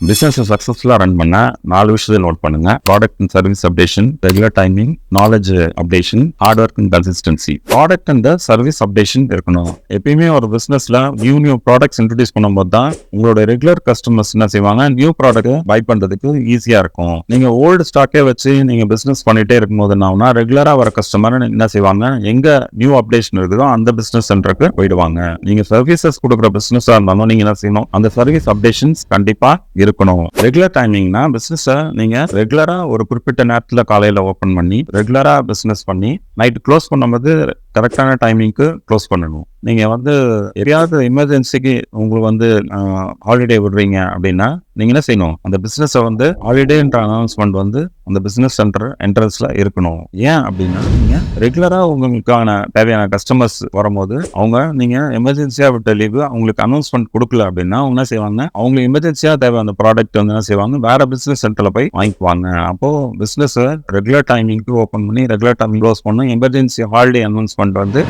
Business சக்சஸ்ஃபுல்லா run பண்ண 4 விஷயத்தை நோட் பண்ணுங்க. Product and service updation, regular timing, knowledge updation, hard work and consistency. Product and service updation இருக்கணும். எப்பயுமே ஒரு பிசினஸ்ல நியூ ப்ராடக்ட்ஸ் இன்ட்ரோடியூஸ் பண்ணும்போது தான் உங்களோட ரெகுலர் கஸ்டமர்ஸ் என்ன செய்வாங்க, நியூ ப்ராடக்ட் பை பண்றதுக்கு ஈஸியா இருக்கும். நீங்க ஓல்டு ஸ்டாக்கே வச்சு நீங்க பிசினஸ் பண்ணிட்டே இருக்கும்போது என்ன ரெகுலரா வர கஸ்டமர் என்ன செய்வாங்க, எங்க நியூ அப்டேஷன் இருக்குதோ அந்த பிசினஸ் சென்டருக்கு போயிடுவாங்க. நீங்க சர்வீசஸ் கொடுக்குற பிசினஸா இருந்தாலும் நீங்க என்ன செய்யணும், அந்த சர்வீஸ் அப்டேஷன்ஸ் கண்டிப்பா இருக்கணும். ரெகுலர் டைமிங்னா பிசினஸ் நீங்க ரெகுலரா ஒரு குறிப்பிட்ட நேரத்துல காலையில ஓபன் பண்ணி ரெகுலரா பிசினஸ் பண்ணி நைட் க்ளோஸ் பண்ணும்போது கரெக்டான டைமிங்க்கு க்ளோஸ் பண்ணணும். நீங்க எதையாவது எமர்ஜென்சிக்கு உங்களுக்கு ஹாலிடே விடுறீங்க அப்படின்னா நீங்க என்ன செய்யணும், அந்த பிசினஸ் ஹாலிடேன்ற அனௌன்ஸ்மெண்ட் அந்த பிசினஸ் சென்டர் என்ட்ரன்ஸ்ல இருக்கணும். ஏன் அப்படின்னா நீங்க ரெகுலரா உங்களுக்கான தேவையான கஸ்டமர்ஸ் வரும்போது நீங்க எமர்ஜென்சியா விட்ட லீவு அவங்களுக்கு அனௌன்ஸ்மெண்ட் கொடுக்கல அப்படின்னா அவங்க என்ன செய்வாங்க, அவங்களுக்கு எமர்ஜென்சியா தேவை அந்த ப்ராடக்ட் என்ன செய்வாங்க, வேற பிசினஸ் சென்டர்ல போய் வாங்கிக்குவாங்க. அப்போ பிசினஸ் ரெகுலர் டைமிங்க்கு ஓபன் பண்ணி ரெகுலர் டைமிங் க்ளோஸ் பண்ணணும். எமர்ஜென்சி ஹாலிடே அனௌன்ஸ்மெண்ட்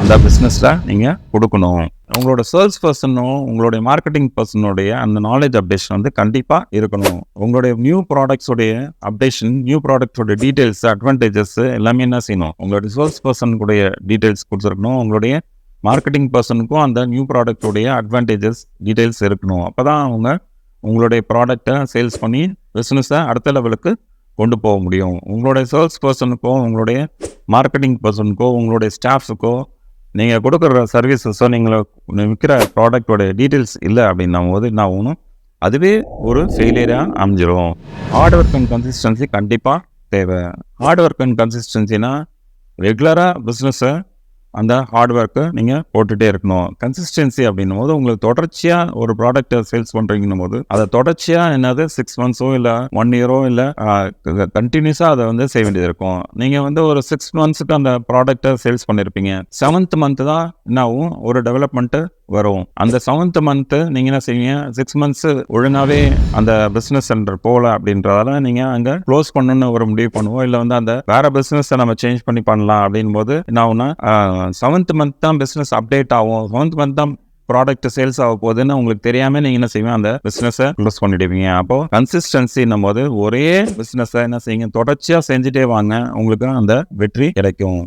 அந்த பிசினஸ்ல நீங்க கொடுக்கணும். உங்களோட சேல்ஸ் பர்சனும் உங்களுடைய மார்க்கெட்டிங் பர்சனுடைய அந்த நாலேஜ் அப்டேஷன் கண்டிப்பா இருக்கணும். உங்களுடைய நியூ ப்ராடக்ட்ஸோடைய அப்டேஷன், நியூ ப்ராடக்ட்ஸோட டீடைல்ஸ், அட்வான்டேஜஸ் எல்லாமே என்ன செய்யணும், உங்களுடைய சேல்ஸ் பர்சனுடைய டீடைல்ஸ் கொடுத்துருக்கணும். உங்களுடைய மார்க்கெட்டிங் பர்சனுக்கும் அந்த நியூ ப்ராடக்டோடைய அட்வான்டேஜஸ் டீடைல்ஸ் இருக்கணும். அப்பதான் உங்களுடைய ப்ராடக்டை சேல்ஸ் பண்ணி பிசினஸை அடுத்த லெவலுக்கு கொண்டு போக முடியும். உங்களுடைய சேல்ஸ் பர்சனுக்கோ உங்களுடைய மார்க்கெட்டிங் பர்சனுக்கோ உங்களுடைய ஸ்டாஃப்ஸுக்கோ நீங்கள் கொடுக்குற சர்வீசஸோ நீங்கள் விற்கிற ப்ராடக்டோட டீட்டெயில்ஸ் இல்லை அப்படின்னும் போது என்ன ஆகணும், அதுவே ஒரு ஃபெயிலியராக அமைஞ்சிரும். ஹார்ட் ஒர்க் அண்ட் கன்சிஸ்டன்சி கண்டிப்பாக தேவை. ஹார்ட் ஒர்க் அண்ட் கன்சிஸ்டன்சினா ரெகுலராக பிஸ்னஸை அந்த ஹார்ட் ஒர்க்கை நீங்கள் போட்டுகிட்டே இருக்கணும். கன்சிஸ்டன்சி அப்படின்னும் போது உங்களுக்கு தொடர்ச்சியாக ஒரு ப்ராடக்ட்டை சேல்ஸ் பண்ணுறீங்கன்னும் போது அதை தொடர்ச்சியாக 6 மந்த்ஸோ இல்லை 1 இயரோ இல்லை கண்டினியூஸாக அதை செய்ய வேண்டியது இருக்கும். நீங்கள் ஒரு 6 மந்த்ஸுக்கு அந்த ப்ராடக்ட்டை சேல்ஸ் பண்ணியிருப்பீங்க. 7th மந்த்து தான் என்ன ஆகும், ஒரு டெவலப்மெண்ட்டு வரும். அந்த 7th மந்த்து நீங்கள் என்ன செய்வீங்க, 6 மந்த்ஸ் ஒழுங்காகவே அந்த பிஸ்னஸ் சென்டர் போகல அப்படின்றதால நீங்கள் அங்கே க்ளோஸ் பண்ணணும்னு ஒரு முடிவு பண்ணுவோம். இல்லை அந்த வேற பிஸ்னஸை நம்ம சேஞ்ச் பண்ணலாம் அப்படின் போது என்ன ஆகும்னா 7th மந்த் தான் பிஸ்னஸ் அப்டேட் ஆகும். 7th மந்த் தான் ப்ராடக்ட் சேல்ஸ் ஆக போகுதுன்னு உங்களுக்கு தெரியாம நீங்க என்ன செய்வீங்க, அந்த பிசினஸை க்ளோஸ் பண்ணிடுவீங்க. அப்போ கன்சிஸ்டன்சின்னும் போது ஒரே பிசினஸை என்ன செய்யுங்க, தொடர்ச்சியா செஞ்சுட்டே வாங்க, உங்களுக்கு அந்த வெற்றி கிடைக்கும்.